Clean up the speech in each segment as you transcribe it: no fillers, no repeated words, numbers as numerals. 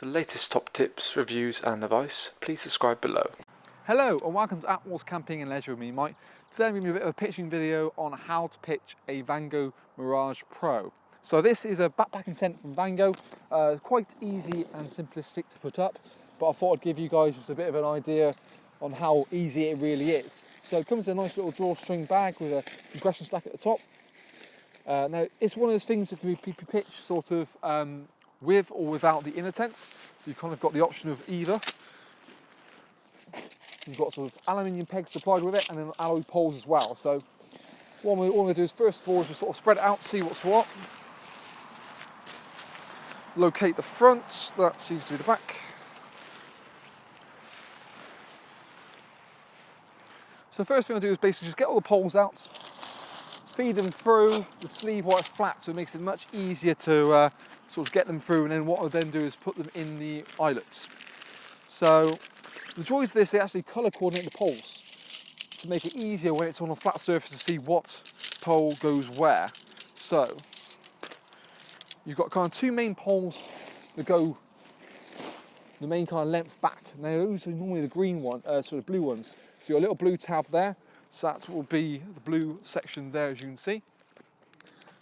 For the latest top tips, reviews and advice, please subscribe below. Hello and welcome to Outdoors Camping and Leisure with me, Mike. Today I'm going to give you a bit of a pitching video on how to pitch a Vango Mirage Pro. So this is a backpacking tent from Vango, quite easy and simplistic to put up, but I thought I'd give you guys just a bit of an idea on how easy it really is. So it comes in a nice little drawstring bag with a compression slack at the top. Now it's one of those things that can be pitched sort of with or without the inner tent, so you've kind of got the option of either. You've got sort of aluminium pegs supplied with it and then alloy poles as well. So what we're going to do is first of all is just sort of spread it out, see what's what. Locate the front, that seems to be the back. So first thing I'll do is basically just get all the poles out, feed them through the sleeve while it's flat, so it makes it much easier to sort of get them through, and then what I'll then do is put them in the eyelets. So the joys of this, they actually colour coordinate the poles to make it easier when it's on a flat surface to see what pole goes where. So you've got kind of two main poles that go the main kind of length back. Now those are normally the green one, sort of blue ones. So your little blue tab there, so that will be the blue section there, as you can see.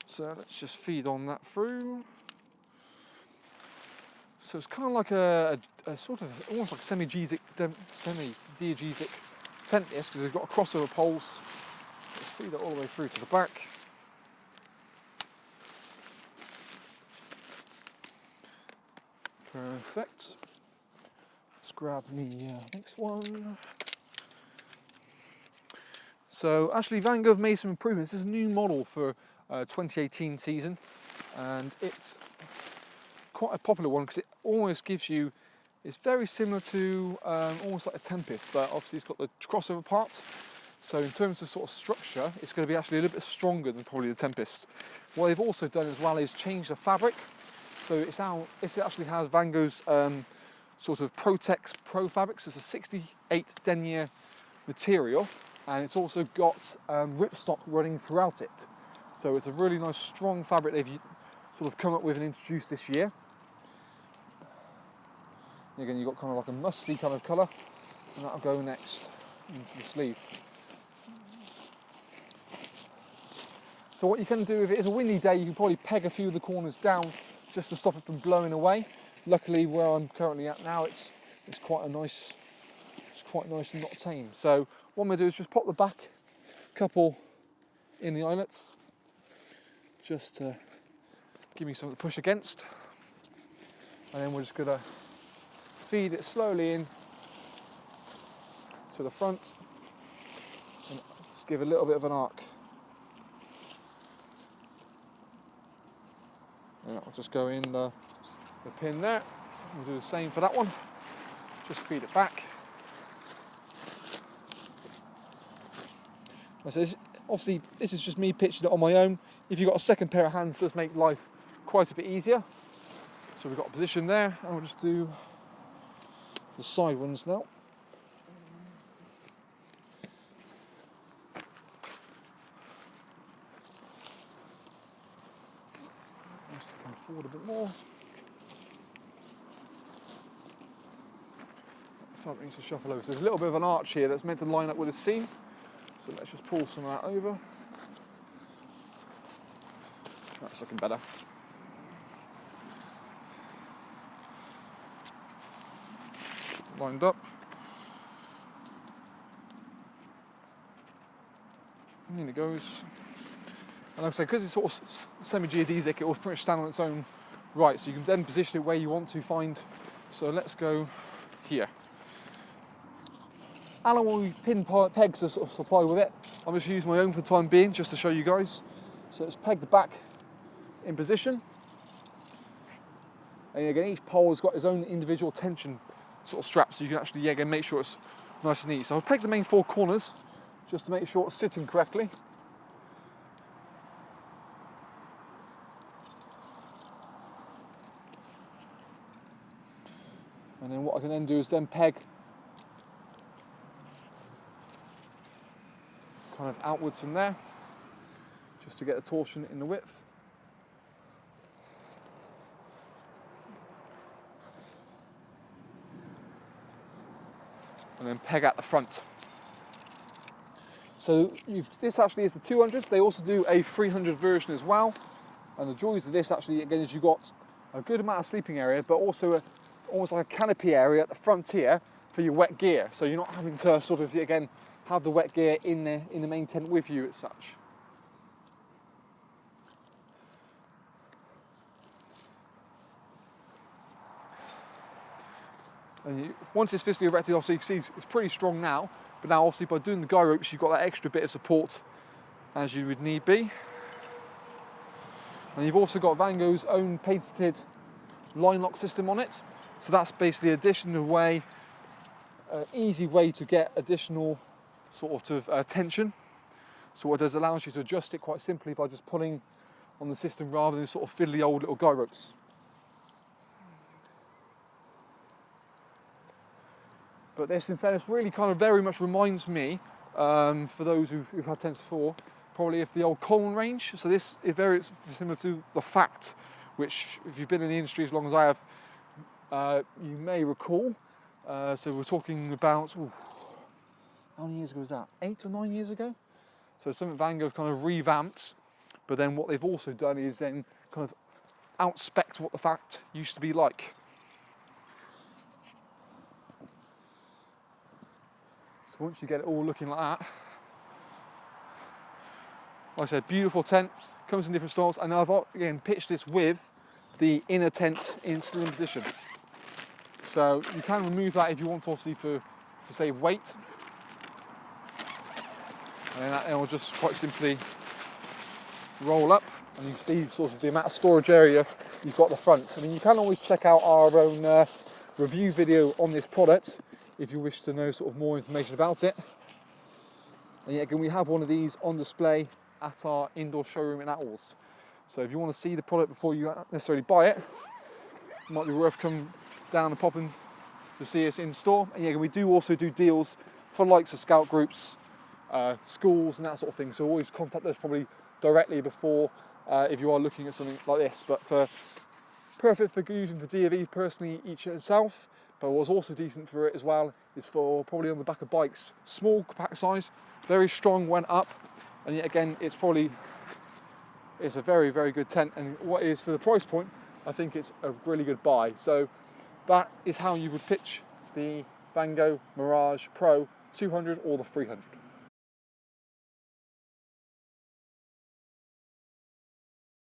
So let's just feed on that through. So it's kind of like a sort of almost like semi-geodesic tent this, because they've got crossover poles. Let's feed it all the way through to the back. Perfect. Let's grab me next one. So actually Vango have made some improvements. This is a new model for 2018 season, and it's quite a popular one because it almost gives you, it's very similar to almost like a Tempest, but obviously it's got the crossover part. So in terms of sort of structure, it's going to be actually a little bit stronger than probably the Tempest. What they've also done as well is change the fabric. So it actually has Vango's sort of Protex Pro fabrics. It's a 68 denier material, and it's also got ripstop running throughout it. So it's a really nice strong fabric they've sort of come up with and introduced this year. And again, you've got kind of like a musty kind of colour, and that'll go next into the sleeve. So what you can do, if it is a windy day, you can probably peg a few of the corners down just to stop it from blowing away. Luckily, where I'm currently at now, it's quite nice and not tame. So what I'm going to do is just pop the back couple in the eyelets, just to give me something to push against, and then we're just going to feed it slowly in to the front and just give a little bit of an arc. And that will just go in the pin there. We'll do the same for that one. Just feed it back. So obviously this is just me pitching it on my own. If you've got a second pair of hands, it does make life quite a bit easier. So we've got a position there, and we'll just do the side ones now. Just come forward a bit more. The fabric needs to shuffle over. So there's a little bit of an arch here that's meant to line up with the seam. So let's just pull some of that over. That's looking better. Lined up. And in it goes. And like I say, because it's sort of semi-geodesic, it will pretty much stand on its own right, so you can then position it where you want to find. So let's go here. Alloy pin pegs are sort of supplied with it. I'm just using my own for the time being, just to show you guys. So let's peg the back in position. And again, each pole has got its own individual tension sort of strap, so you can actually again make sure it's nice and neat. So I'll peg the main four corners just to make sure it's sitting correctly. And then what I can then do is then peg kind of outwards from there, just to get a torsion in the width. and then peg at the front. So this actually is the 200. They also do a 300 version as well. And the joys of this actually, again, is you've got a good amount of sleeping area, but also almost like a canopy area at the front here for your wet gear. So you're not having to sort of, again, have the wet gear in the main tent with you as such. And once it's physically erected, obviously you can see it's pretty strong now, but now obviously by doing the guy ropes, you've got that extra bit of support as you would need be. And you've also got Vango's own patented line lock system on it. So that's basically an easy way to get additional sort of tension. So what it does allows you to adjust it quite simply by just pulling on the system rather than sort of fiddly old little guy ropes. But this, in fairness, really kind of very much reminds me, for those who've had tents before, probably of the old Coleman range. So this is very similar to the Fact, which, if you've been in the industry as long as I have, you may recall. So we're talking about, how many years ago was that? 8 or 9 years ago? So something Vango kind of revamped, but then what they've also done is then kind of outspec what the Fact used to be like. So once you get it all looking like that, like I said, beautiful tent, comes in different styles, and I've again pitched this with the inner tent still in position. So you can remove that if you want, obviously, to save weight. And then that will just quite simply roll up, and you see sort of the amount of storage area you've got at the front. I mean, you can always check out our own review video on this product if you wish to know sort of more information about it. And yet again, we have one of these on display at our indoor showroom in Attles. So if you want to see the product before you necessarily buy it, it might be worth coming down and popping to see us in store. And yeah, we do also do deals for likes of scout groups, schools and that sort of thing. So always contact us probably directly before if you are looking at something like this. But perfect for using for DFE personally each itself. But what's also decent for it as well is for probably on the back of bikes. Small compact size, very strong when up, and yet again it's a very, very good tent, and what is for the price point, I think it's a really good buy. So that is how you would pitch the Vango Mirage Pro 200 or the 300.